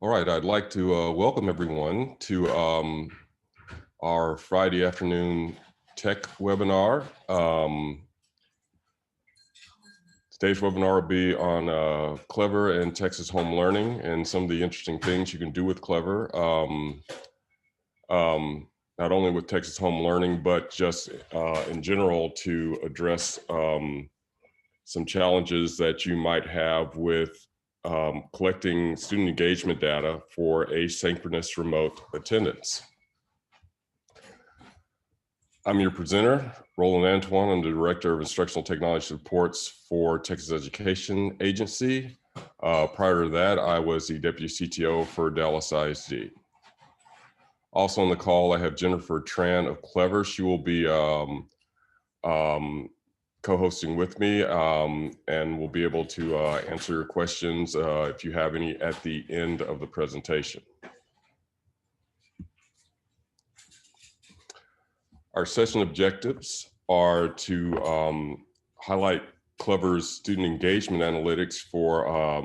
All right, I'd like to welcome everyone to our Friday afternoon tech webinar. Today's webinar will be on Clever and Texas home learning and some of the interesting things you can do with Clever. Not only with Texas home learning, but just in general to address some challenges that you might have with collecting student engagement data for asynchronous remote attendance. I'm your presenter, Roland Antoine. I'm the Director of Instructional Technology Supports for Texas Education Agency. Prior to that, I was the Deputy CTO for Dallas ISD. Also on the call, I have Jennifer Tran of Clever. She will be co-hosting with me and will be able to answer your questions if you have any at the end of the presentation. Our session objectives are to highlight Clever's student engagement analytics for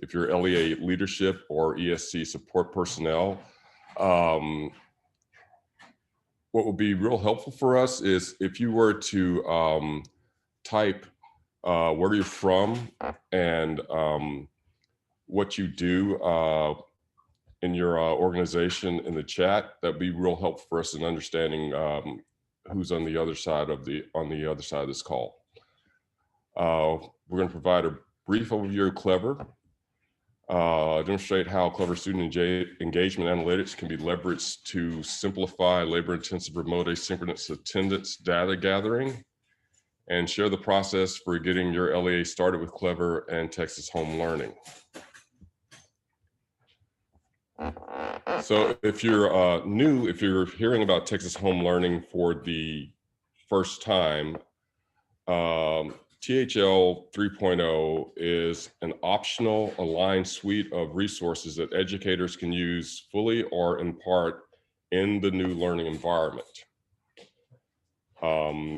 if you're LEA leadership or ESC support personnel. What will be real helpful for us is if you were to type where you're from and what you do in your organization in the chat. That'd be real helpful for us in understanding who's on the other side of this call. We're going to provide a brief overview of Clever, demonstrate how Clever student engagement analytics can be leveraged to simplify labor-intensive remote asynchronous attendance data gathering, and share the process for getting your LEA started with Clever and Texas home learning. So if you're new, if you're hearing about Texas home learning for the first time, THL 3.0 is an optional aligned suite of resources that educators can use fully or in part in the new learning environment.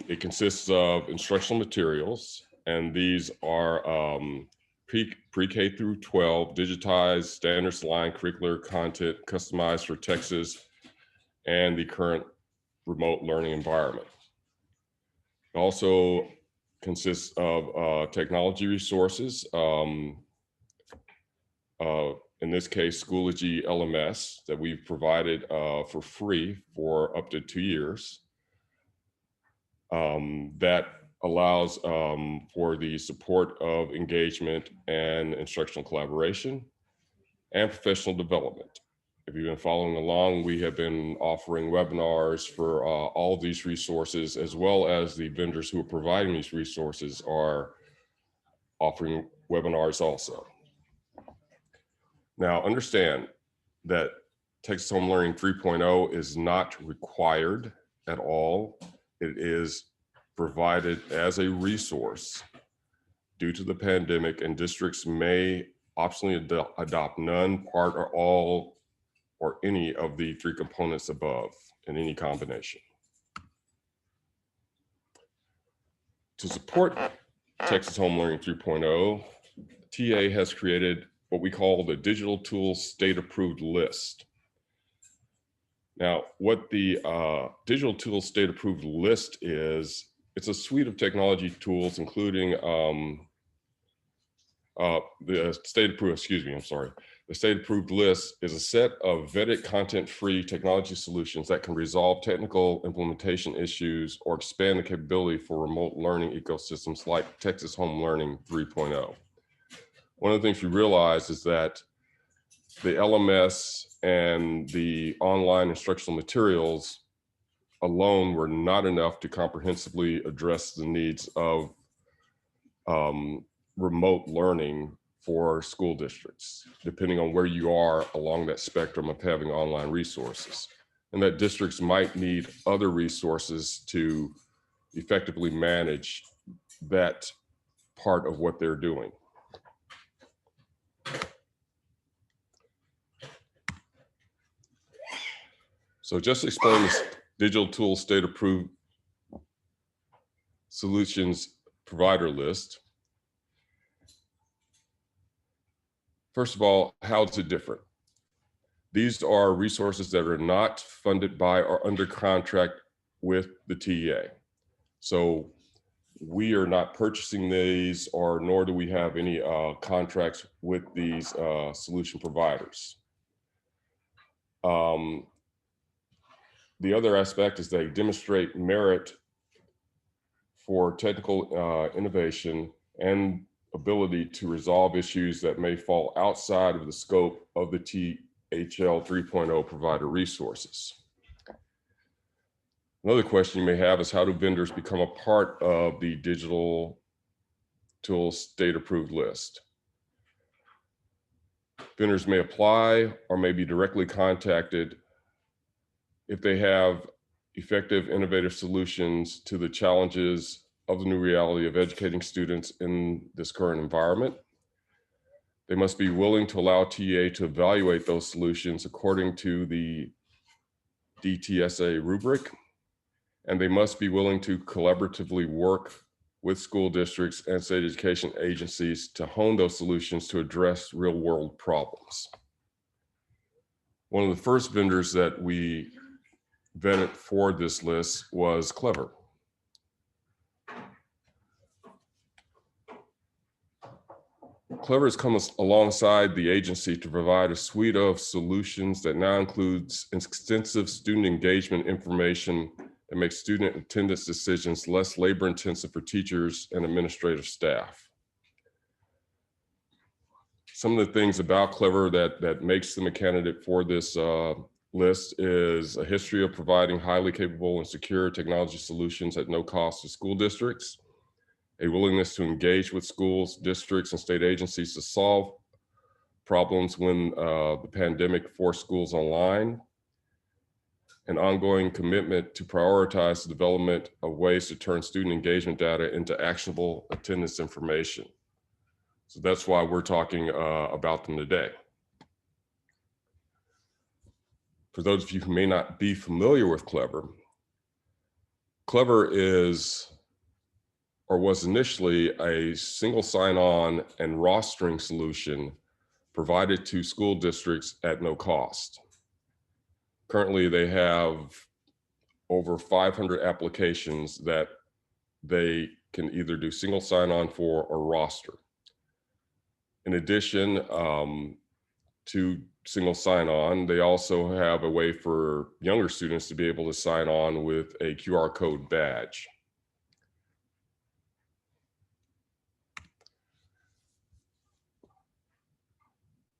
It consists of instructional materials, and these are pre-K through 12, digitized, standards aligned curricular content customized for Texas and the current remote learning environment. It also consists of technology resources, in this case, Schoology LMS that we've provided for free for up to 2 years. That allows for the support of engagement and instructional collaboration and professional development. If you've been following along, we have been offering webinars for all of these resources, as well as the vendors who are providing these resources are offering webinars also. Now, understand that Texas Home Learning 3.0 is not required at all. It is provided as a resource due to the pandemic, and districts may optionally adopt none, part, or all, or any of the 3 components above in any combination. To support Texas Home Learning 3.0, TA has created what we call the Digital Tools State Approved List. Now, what the Digital Tools State Approved List is, it's a suite of technology tools, including the state approved list is a set of vetted content-free technology solutions that can resolve technical implementation issues or expand the capability for remote learning ecosystems like Texas Home Learning 3.0. One of the things we realize is that the LMS and the online instructional materials alone were not enough to comprehensively address the needs of remote learning for school districts, depending on where you are along that spectrum of having online resources, and that districts might need other resources to effectively manage that part of what they're doing. So just to explain this Digital Tools State Approved Solutions Provider List. First of all, how is it different? These are resources that are not funded by or under contract with the TEA. So we are not purchasing these, or nor do we have any contracts with these solution providers. The other aspect is they demonstrate merit for technical innovation and ability to resolve issues that may fall outside of the scope of the THL 3.0 provider resources. Another question you may have is, how do vendors become a part of the digital tools state approved list? Vendors may apply or may be directly contacted if they have effective, innovative solutions to the challenges of the new reality of educating students in this current environment. They must be willing to allow TA to evaluate those solutions according to the DTSA rubric, and they must be willing to collaboratively work with school districts and state education agencies to hone those solutions to address real-world problems. One of the first vendors that we vetted for this list was Clever. Clever has come alongside the agency to provide a suite of solutions that now includes extensive student engagement information that makes student attendance decisions less labor-intensive for teachers and administrative staff. Some of the things about Clever that makes them a candidate for this list is a history of providing highly capable and secure technology solutions at no cost to school districts, a willingness to engage with schools, districts, and state agencies to solve problems when the pandemic forced schools online, an ongoing commitment to prioritize the development of ways to turn student engagement data into actionable attendance information. So that's why we're talking about them today. For those of you who may not be familiar with Clever, Clever is, or was initially, a single sign-on and rostering solution provided to school districts at no cost. Currently, they have over 500 applications that they can either do single sign-on for or roster. In addition to single sign-on, they also have a way for younger students to be able to sign on with a QR code badge.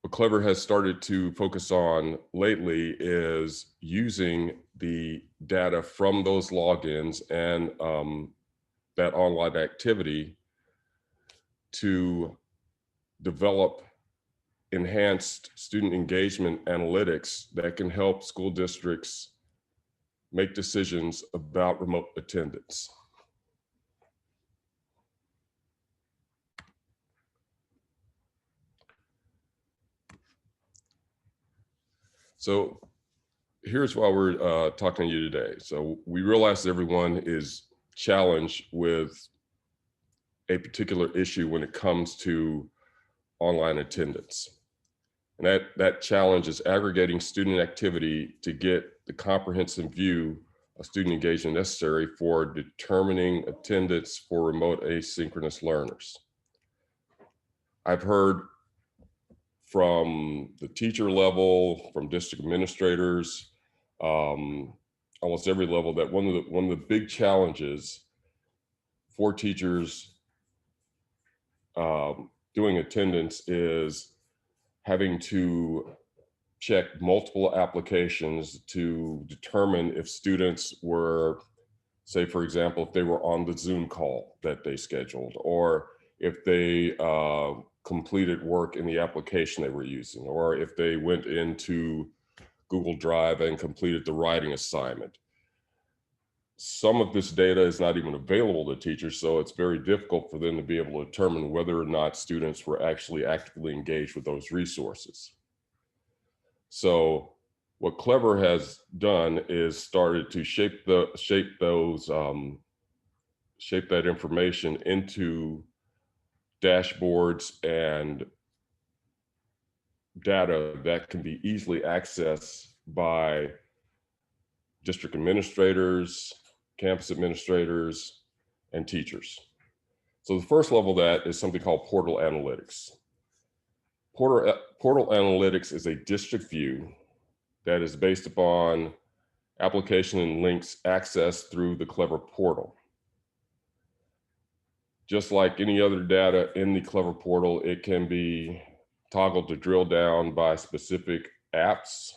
What Clever has started to focus on lately is using the data from those logins and that online activity to develop enhanced student engagement analytics that can help school districts make decisions about remote attendance. So here's why we're talking to you today. So we realize everyone is challenged with a particular issue when it comes to online attendance. And that challenge is aggregating student activity to get the comprehensive view of student engagement necessary for determining attendance for remote asynchronous learners. I've heard from the teacher level, from district administrators, almost every level, that one of the big challenges for teachers doing attendance is having to check multiple applications to determine if students were, say, for example, if they were on the Zoom call that they scheduled, or if they completed work in the application they were using, or if they went into Google Drive and completed the writing assignment. Some of this data is not even available to teachers, so it's very difficult for them to be able to determine whether or not students were actually actively engaged with those resources. So what Clever has done is started to shape that information into dashboards and data that can be easily accessed by district administrators, campus administrators, and teachers. So the first level of that is something called portal analytics. Portal analytics is a district view that is based upon application and links accessed through the Clever portal. Just like any other data in the Clever portal, it can be toggled to drill down by specific apps,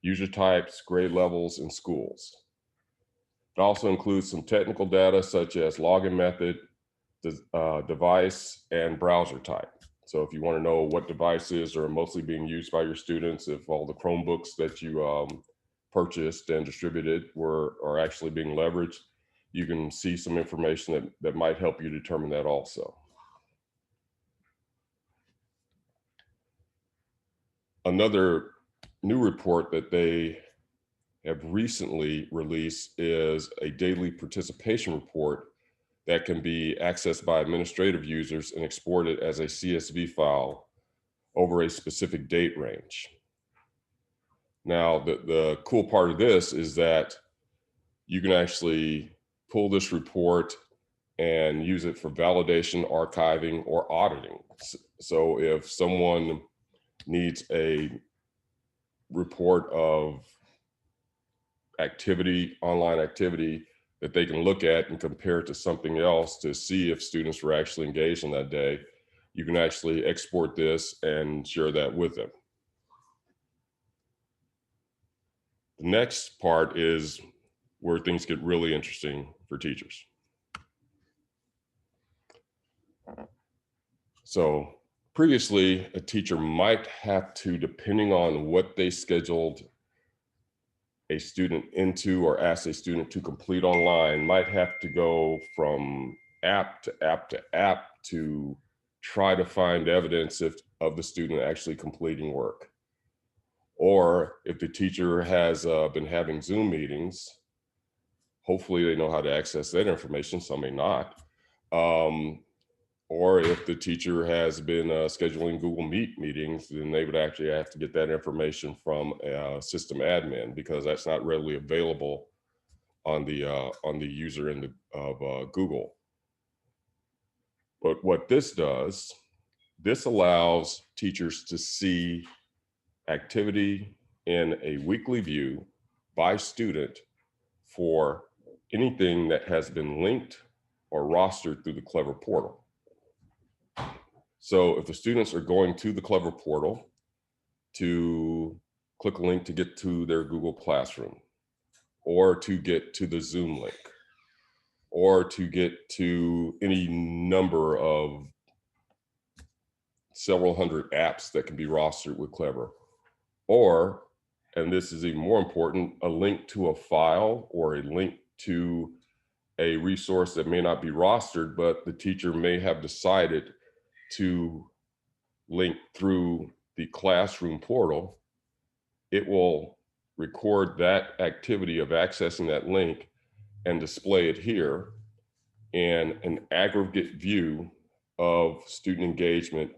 user types, grade levels, and schools. It also includes some technical data such as login method, device, and browser type. So if you want to know what devices are mostly being used by your students, if all the Chromebooks that you purchased and distributed are actually being leveraged, you can see some information that might help you determine that also. Another new report that they have recently released is a daily participation report that can be accessed by administrative users and exported as a CSV file over a specific date range. Now, the cool part of this is that you can actually pull this report and use it for validation, archiving, or auditing. So if someone needs a report of activity, online activity, that they can look at and compare it to something else to see if students were actually engaged on that day, you can actually export this and share that with them. The next part is where things get really interesting for teachers. So previously, a teacher might have to, depending on what they scheduled a student into or asked a student to complete online, might have to go from app to app to app to try to find evidence of the student actually completing work. Or if the teacher has been having Zoom meetings, hopefully they know how to access that information, some may not. Or if the teacher has been scheduling Google Meet meetings, then they would actually have to get that information from a system admin, because that's not readily available on the user end of Google. But what this does, this allows teachers to see activity in a weekly view by student for anything that has been linked or rostered through the Clever portal. So if the students are going to the Clever portal to click a link to get to their Google Classroom, or to get to the Zoom link, or to get to any number of several hundred apps that can be rostered with Clever, or, and this is even more important, a link to a file or a link to a resource that may not be rostered, but the teacher may have decided to link through the classroom portal, it will record that activity of accessing that link and display it here in an aggregate view of student engagement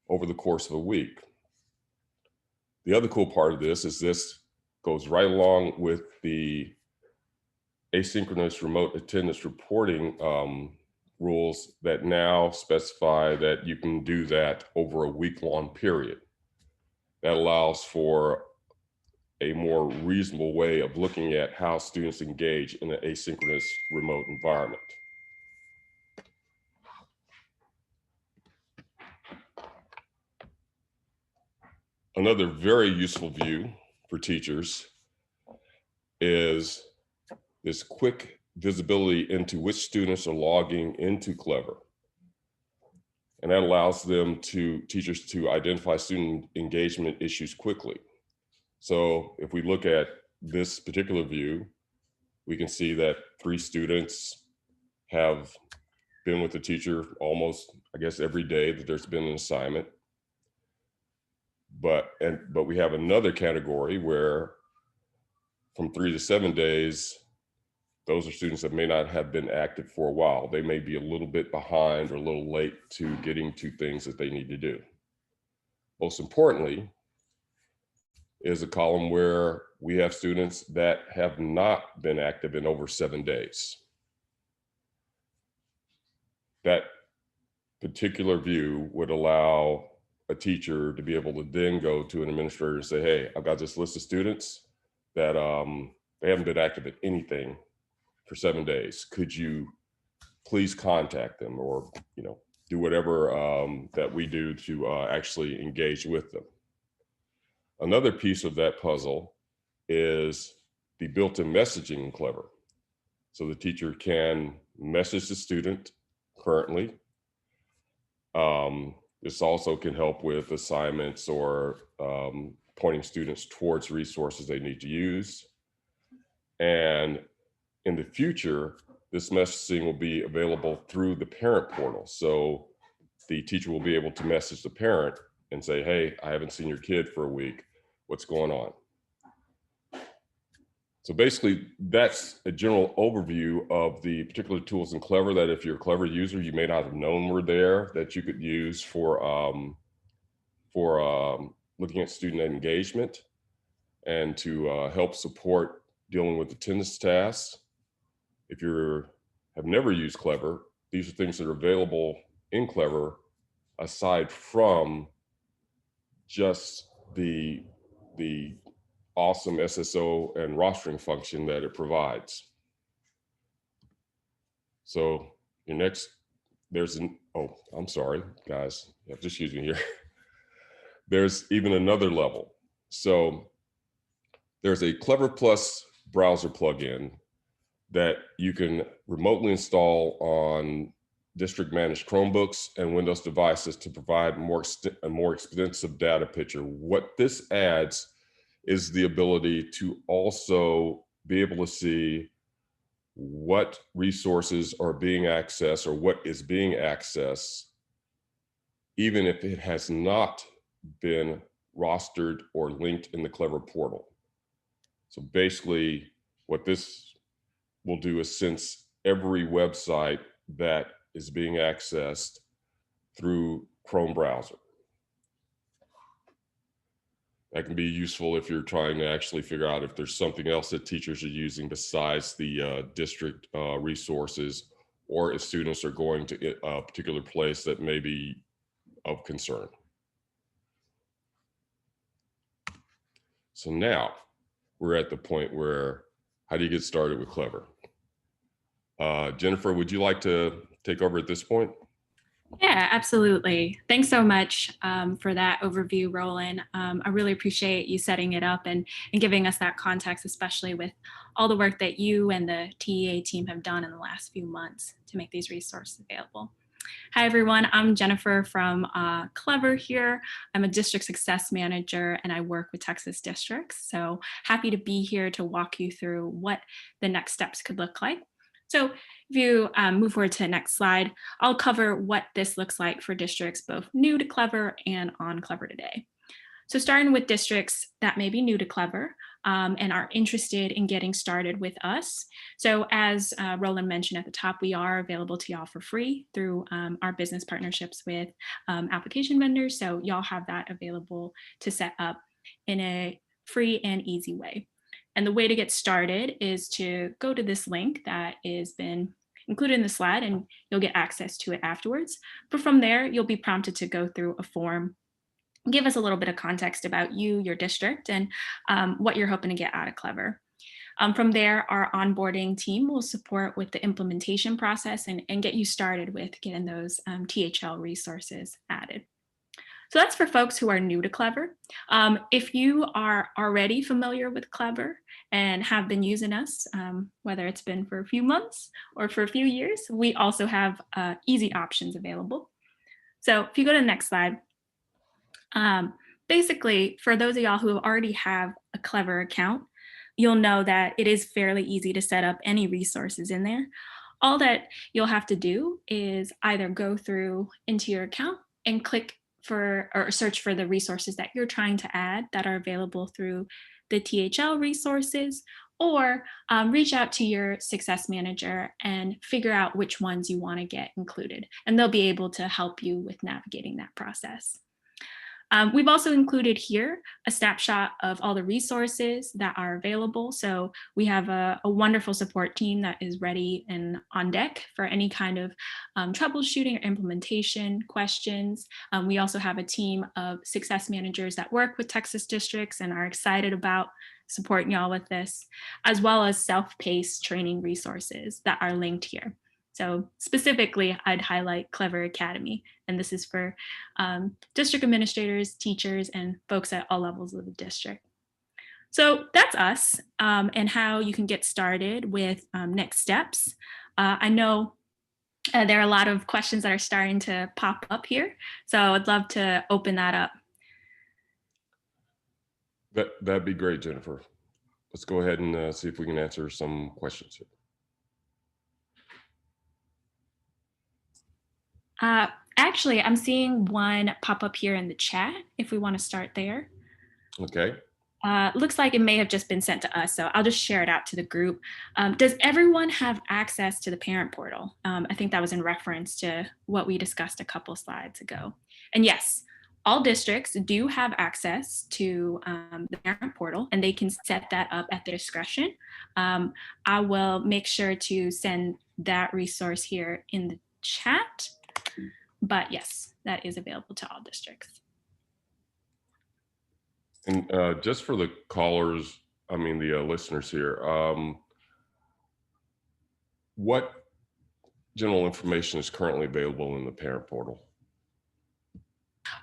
over the course of a week. The other cool part of this is this goes right along with the asynchronous remote attendance reporting rules that now specify that you can do that over a week-long period. That allows for a more reasonable way of looking at how students engage in an asynchronous remote environment. Another very useful view for teachers is this quick visibility into which students are logging into Clever. And that allows teachers to identify student engagement issues quickly. So if we look at this particular view, we can see that 3 students have been with the teacher almost, I guess, every day that there's been an assignment. But we have another category where from 3 to 7 days, those are students that may not have been active for a while. They may be a little bit behind or a little late to getting to things that they need to do. Most importantly, is a column where we have students that have not been active in over 7 days. That particular view would allow a teacher to be able to then go to an administrator and say, hey, I've got this list of students that they haven't been active at anything for 7 days. Could you please contact them, or do whatever that we do to actually engage with them. Another piece of that puzzle is the built-in messaging in Clever. So the teacher can message the student currently. This also can help with assignments or pointing students towards resources they need to use. And in the future, this messaging will be available through the parent portal. So the teacher will be able to message the parent and say, hey, I haven't seen your kid for a week. What's going on? So basically, that's a general overview of the particular tools in Clever that if you're a Clever user, you may not have known were there, that you could use for looking at student engagement and to help support dealing with attendance tasks. If you have never used Clever, these are things that are available in Clever aside from just the awesome SSO and rostering function that it provides. So your next, I'm sorry, guys, you have to excuse me here. There's even another level. So there's a Clever Plus browser plugin that you can remotely install on district managed Chromebooks and Windows devices to provide a more extensive data picture. What this adds is the ability to also be able to see what resources are being accessed or what is being accessed, even if it has not been rostered or linked in the Clever portal. So basically, what this will do is sense every website that is being accessed through Chrome browser. That can be useful if you're trying to actually figure out if there's something else that teachers are using besides the district resources, or if students are going to a particular place that may be of concern. So now we're at the point where, how do you get started with Clever? Jennifer, would you like to take over at this point? Yeah, absolutely. Thanks so much for that overview, Roland. I really appreciate you setting it up and giving us that context, especially with all the work that you and the TEA team have done in the last few months to make these resources available. Hi, everyone. I'm Jennifer from Clever here. I'm a district success manager and I work with Texas districts. So happy to be here to walk you through what the next steps could look like. So if you move forward to the next slide, I'll cover what this looks like for districts both new to Clever and on Clever today. So starting with districts that may be new to Clever and are interested in getting started with us. So as Roland mentioned at the top, we are available to y'all for free through our business partnerships with application vendors. So y'all have that available to set up in a free and easy way. And the way to get started is to go to this link that has been included in the slide and you'll get access to it afterwards. But from there, you'll be prompted to go through a form, give us a little bit of context about you, your district, and what you're hoping to get out of Clever. From there, our onboarding team will support with the implementation process and get you started with getting those THL resources added. So that's for folks who are new to Clever. If you are already familiar with Clever and have been using us, whether it's been for a few months or for a few years, we also have easy options available. So if you go to the next slide, basically, for those of y'all who already have a Clever account, you'll know that it is fairly easy to set up any resources in there. All that you'll have to do is either go through into your account and click for or search for the resources that you're trying to add that are available through the THL resources, or reach out to your success manager and figure out which ones you want to get included. And they'll be able to help you with navigating that process. We've also included here a snapshot of all the resources that are available. So we have a wonderful support team that is ready and on deck for any kind of troubleshooting or implementation questions. We also have a team of success managers that work with Texas districts and are excited about supporting y'all with this, as well as self-paced training resources that are linked here. So specifically, I'd highlight Clever Academy, and this is for district administrators, teachers, and folks at all levels of the district. So that's us and how you can get started with next steps. I know there are a lot of questions that are starting to pop up here, so I'd love to open that up. That'd be great, Jennifer. Let's go ahead and see if we can answer some questions here. Actually, I'm seeing one pop up here in the chat if we want to start there. Okay. Looks like it may have just been sent to us, so I'll just share it out to the group. Does everyone have access to the parent portal? I think that was in reference to what we discussed a couple slides ago. And yes, all districts do have access to the parent portal, and they can set that up at their discretion. I will make sure to send that resource here in the chat. But yes, that is available to all districts. And just for the callers, I mean the listeners here, what general information is currently available in the parent portal?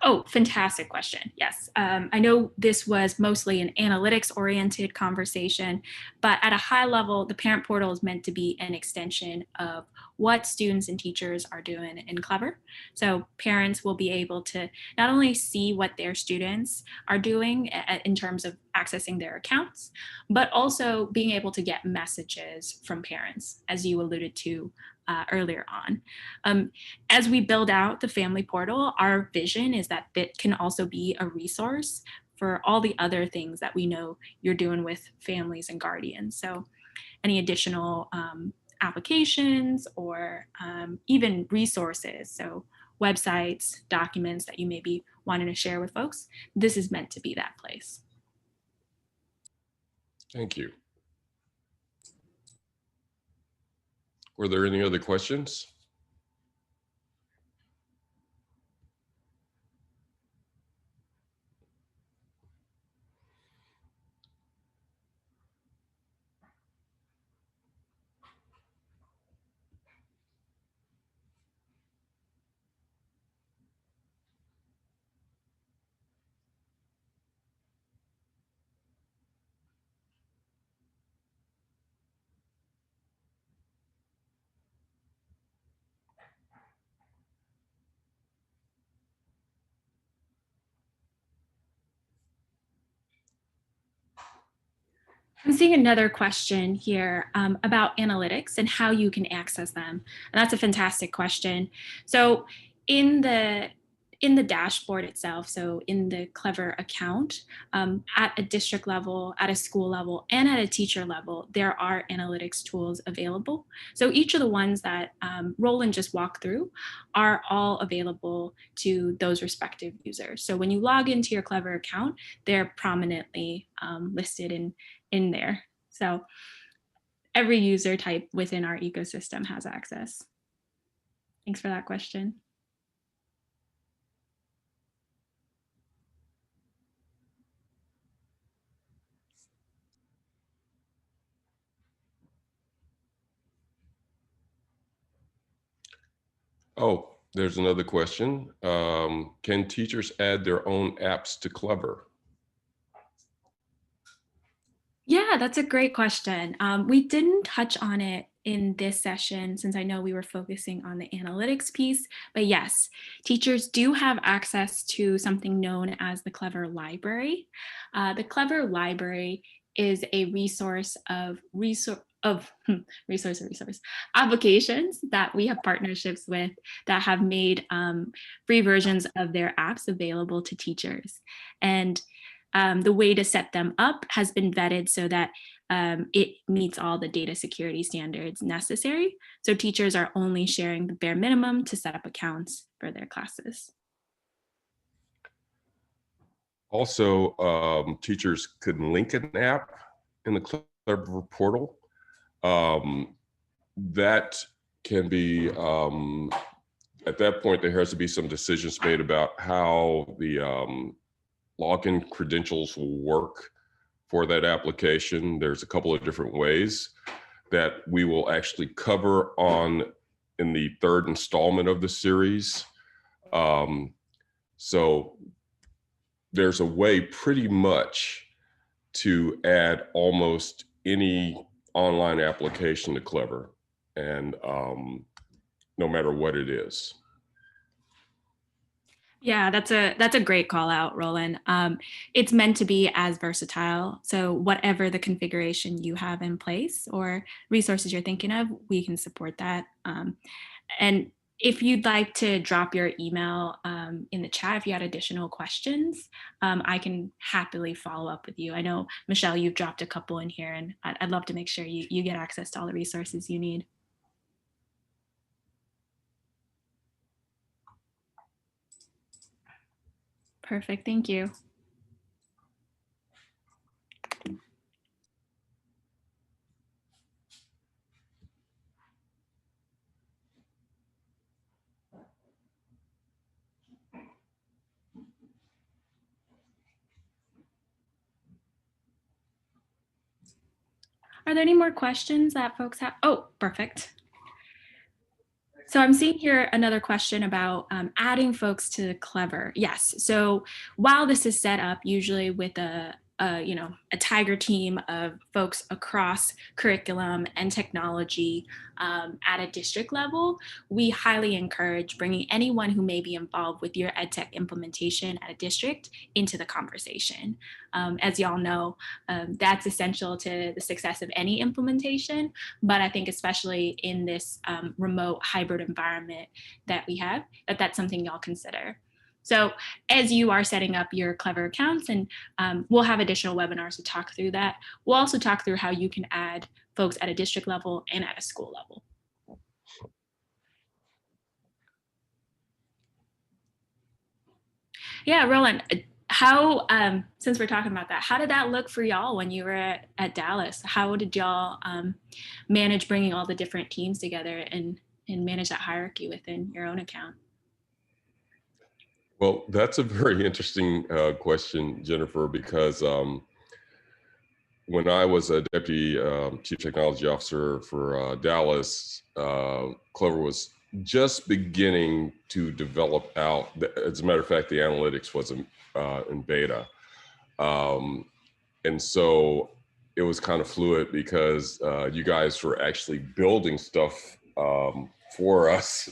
Oh, fantastic question. Yes. I know this was mostly an analytics-oriented conversation, but at a high level, the parent portal is meant to be an extension of what students and teachers are doing in Clever. So parents will be able to not only see what their students are doing in terms of accessing their accounts, but also being able to get messages from parents, as you alluded to earlier on. As we build out the family portal, our vision is that it can also be a resource for all the other things that we know you're doing with families and guardians. So any additional applications or even resources, so websites, documents that you may be wanting to share with folks, this is meant to be that place. Thank you. Were there any other questions? I'm seeing another question here about analytics and how you can access them. And that's a fantastic question. So in the dashboard itself, so in the Clever account, at a district level, at a school level, and at a teacher level, there are analytics tools available. So each of the ones that Roland just walked through are all available to those respective users. So when you log into your Clever account, they're prominently listed in there. So every user type within our ecosystem has access. Thanks for that question. Oh, there's another question. Can teachers add their own apps to Clever? Yeah, that's a great question. We didn't touch on it in this session since I know we were focusing on the analytics piece, but yes, teachers do have access to something known as the Clever Library. The Clever Library is a resource of applications that we have partnerships with that have made free versions of their apps available to teachers. And the way to set them up has been vetted so that it meets all the data security standards necessary. So teachers are only sharing the bare minimum to set up accounts for their classes. Also, teachers could link an app in the Clever portal. That can be, at that point, there has to be some decisions made about how the login credentials will work for that application. There's a couple of different ways that we will actually cover on in the third installment of the series. Um, so there's a way pretty much to add almost any online application to Clever, and no matter what it is. Yeah, that's a great call out, Roland. It's meant to be as versatile. So whatever the configuration you have in place or resources you're thinking of, we can support that. And if you'd like to drop your email in the chat, if you had additional questions, I can happily follow up with you. I know, Michelle, you've dropped a couple in here, and I'd love to make sure you get access to all the resources you need. Perfect. Thank you. Are there any more questions that folks have? Oh, perfect. So I'm seeing here another question about adding folks to Clever. Yes. So while this is set up usually with a tiger team of folks across curriculum and technology at a district level, we highly encourage bringing anyone who may be involved with your EdTech implementation at a district into the conversation. As y'all know, that's essential to the success of any implementation, but I think especially in this remote hybrid environment that we have, that's something y'all consider. So as you are setting up your Clever accounts, and we'll have additional webinars to talk through that, we'll also talk through how you can add folks at a district level and at a school level. Yeah, Roland, how, since we're talking about that, how did that look for y'all when you were at Dallas? How did y'all manage bringing all the different teams together and manage that hierarchy within your own account? Well, that's a very interesting question, Jennifer, because when I was a deputy chief technology officer for Dallas, Clover was just beginning to develop out. As a matter of fact, the analytics was in beta. And so it was kind of fluid because you guys were actually building stuff for us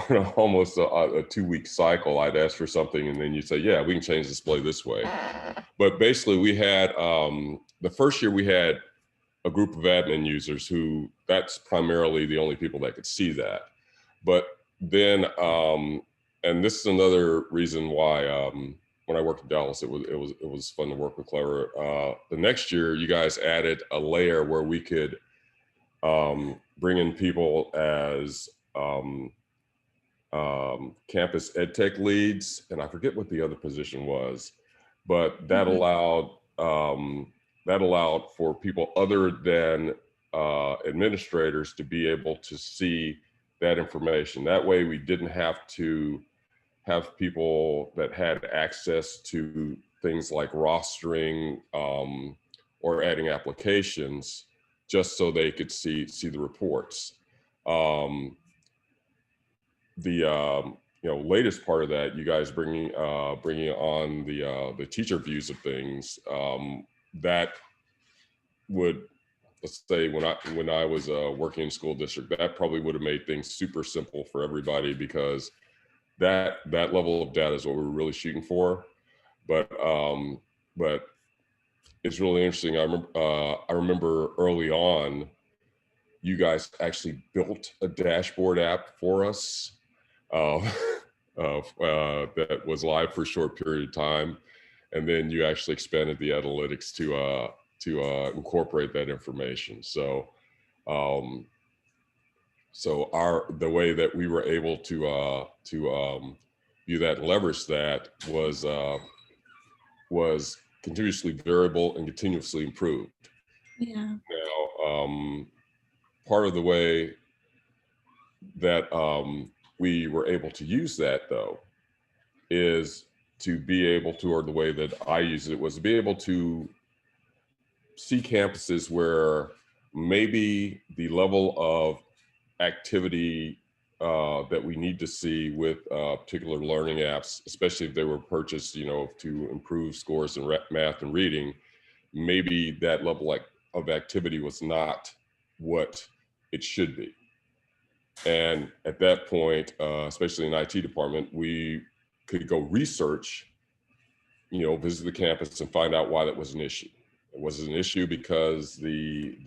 on almost a 2-week cycle. I'd ask for something and then you'd say, yeah, we can change the display this way. But basically we had, the first year we had a group of admin users who, that's primarily the only people that could see that. But then, and this is another reason why when I worked in Dallas, it was fun to work with Clever. The next year, you guys added a layer where we could bring in people as campus EdTech leads, and I forget what the other position was, but that allowed for people other than administrators to be able to see that information. That way, we didn't have to have people that had access to things like rostering or adding applications just so they could see the reports. The latest part of that, you guys bringing on the teacher views of things, that would, let's say when I was working in school district, that probably would have made things super simple for everybody because that level of data is what we're really shooting for. But it's really interesting. I remember early on, you guys actually built a dashboard app for us uh, that was live for a short period of time, and then you actually expanded the analytics to incorporate that information. So the way that we were able to view that and leverage that was was continuously variable and continuously improved. Yeah. Now, part of the way that we were able to use that, though, is to be able to, or the way that I use it was to be able to see campuses where maybe the level of activity that we need to see with particular learning apps, especially if they were purchased, to improve scores in math and reading, maybe that level of activity was not what it should be. And at that point, especially in IT department, we could go research, visit the campus and find out why that was an issue. Was it an issue because the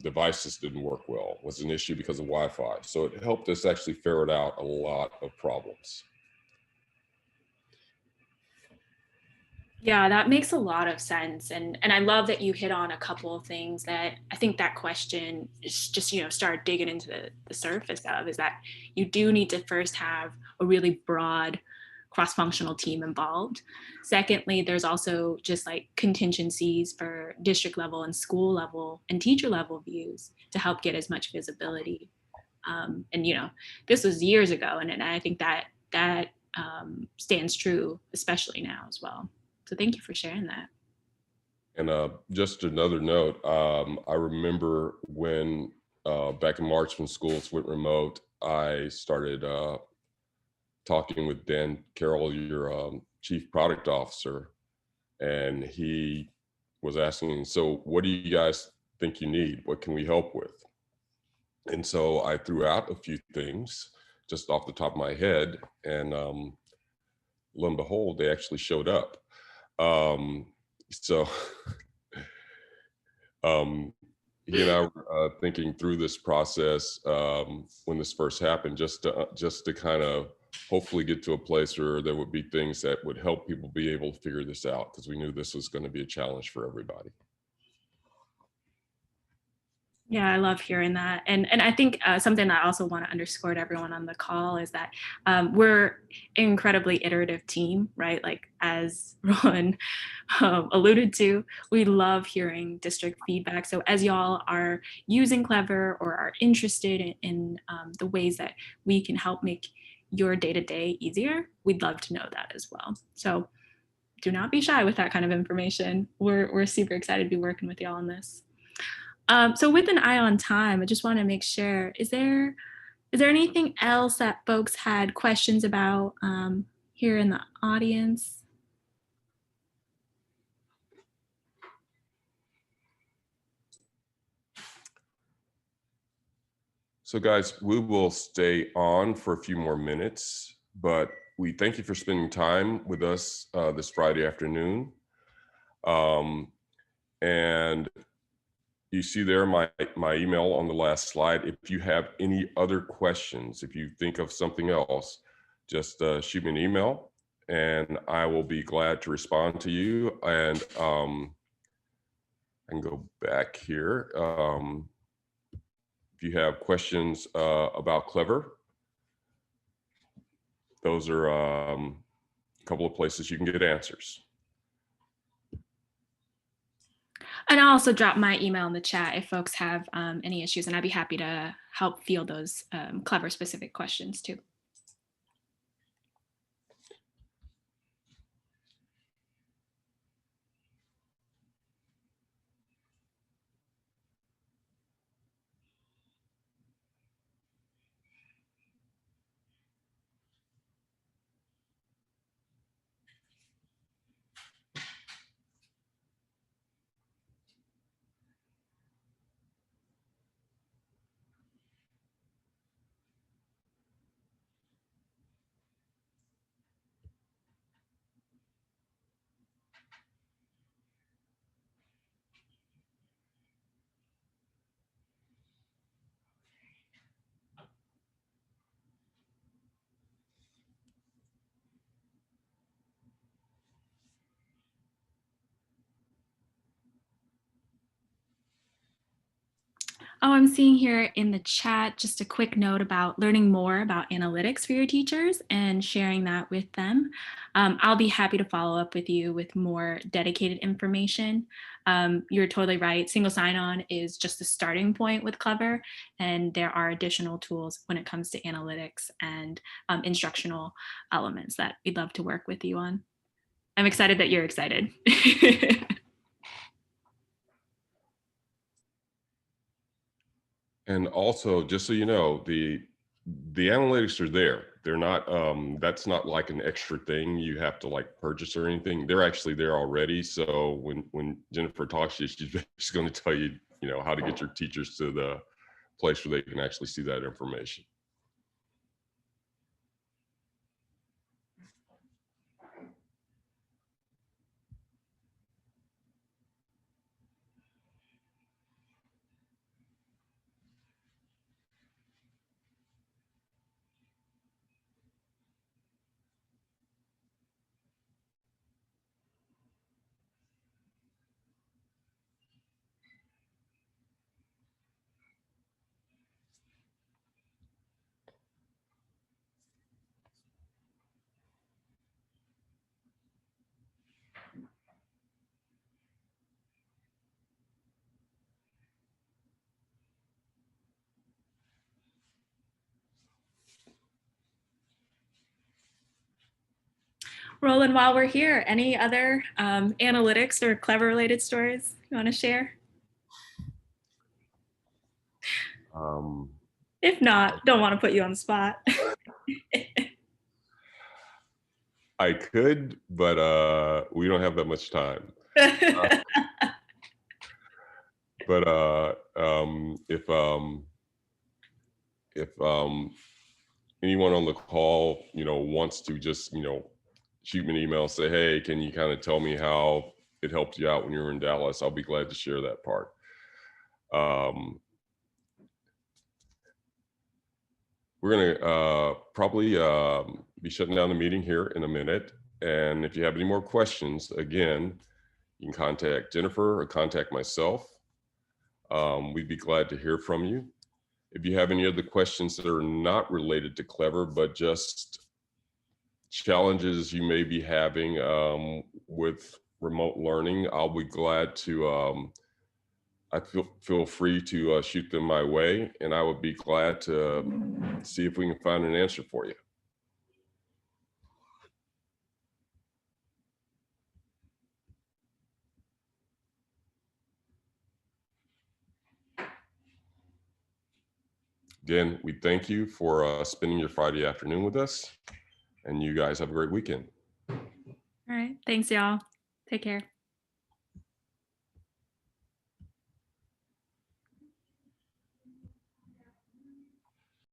devices didn't work well? Was it an issue because of Wi-Fi? So it helped us actually ferret out a lot of problems. Yeah, that makes a lot of sense. And I love that you hit on a couple of things that I think that question is just, start digging into the surface of, is that you do need to first have a really broad cross-functional team involved. Secondly, there's also just like contingencies for district level and school level and teacher level views to help get as much visibility. And this was years ago, and I think that stands true, especially now as well. So thank you for sharing that. And just another note, I remember when back in March when schools went remote, I started talking with Dan Carroll, your chief product officer, and he was asking, so what do you guys think you need? What can we help with? And so I threw out a few things just off the top of my head, and lo and behold, they actually showed up. So he and I were thinking through this process when this first happened, just to kind of hopefully get to a place where there would be things that would help people be able to figure this out, because we knew this was going to be a challenge for everybody. Yeah, I love hearing that. And I think something that I also want to underscore to everyone on the call is that we're an incredibly iterative team, right? Like as Rowan alluded to, we love hearing district feedback. So as y'all are using Clever or are interested in the ways that we can help make your day-to-day easier, we'd love to know that as well. So do not be shy with that kind of information. We're super excited to be working with y'all on this. So with an eye on time, I just want to make sure, is there anything else that folks had questions about here in the audience? So guys, we will stay on for a few more minutes, but we thank you for spending time with us this Friday afternoon. And you see there my email on the last slide. If you have any other questions, if you think of something else, just shoot me an email and I will be glad to respond to you. And I can go back here. If you have questions about Clever, those are a couple of places you can get answers. And I'll also drop my email in the chat if folks have any issues, and I'd be happy to help field those Clever specific questions too. Oh, I'm seeing here in the chat just a quick note about learning more about analytics for your teachers and sharing that with them. I'll be happy to follow up with you with more dedicated information. You're totally right. Single sign-on is just the starting point with Clever, and there are additional tools when it comes to analytics and instructional elements that we'd love to work with you on. I'm excited that you're excited. And also, just so you know, the analytics are there. They're not that's not like an extra thing you have to like purchase or anything. They're actually there already. So when Jennifer talks to you, she's going to tell you, you know, how to get your teachers to the place where they can actually see that information. Roland, while we're here, any other analytics or Clever related stories you want to share? If not, don't want to put you on the spot. I could, but we don't have that much time. But if anyone on the call, you know, wants to just, you know, shoot me an email, say, hey, can you kind of tell me how it helped you out when you were in Dallas? I'll be glad to share that part. We're going to probably be shutting down the meeting here in a minute. And if you have any more questions, again, you can contact Jennifer or contact myself. We'd be glad to hear from you. If you have any other questions that are not related to Clever, but just challenges you may be having with remote learning, I'll be glad to, I feel free to shoot them my way, and I would be glad to see if we can find an answer for you. Again, we thank you for spending your Friday afternoon with us, and you guys have a great weekend. All right. Thanks, y'all. Take care.